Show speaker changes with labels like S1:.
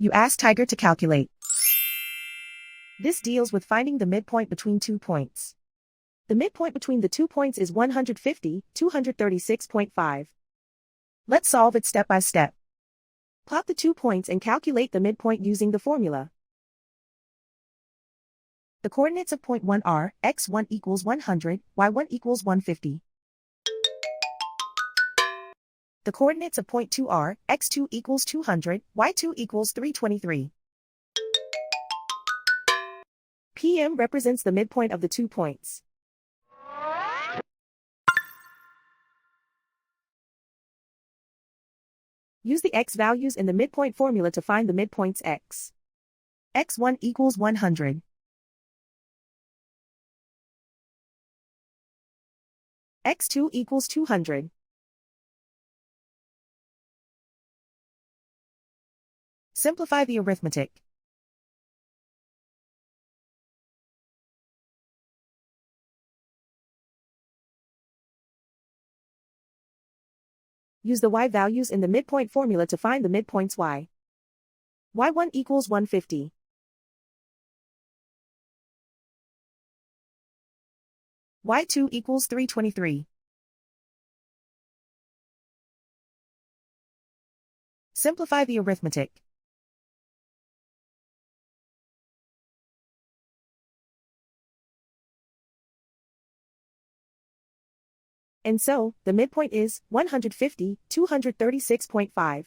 S1: You ask Tiger to calculate. This deals with finding the midpoint between 2 points. The midpoint between the 2 points is 150, 236.5. Let's solve it step by step. Plot the 2 points and calculate the midpoint using the formula. The coordinates of point 1 are x1 equals 100, y1 equals 150. The coordinates of point 2 are x2 equals 200, y2 equals 323. PM represents the midpoint of the 2 points. Use the x values in the midpoint formula to find the midpoints x. x1 equals 100. x2 equals 200. Simplify the arithmetic. Use the y values in the midpoint formula to find the midpoints y. y1 equals 150. y2 equals 323. Simplify the arithmetic. And so, the midpoint is 150, 236.5.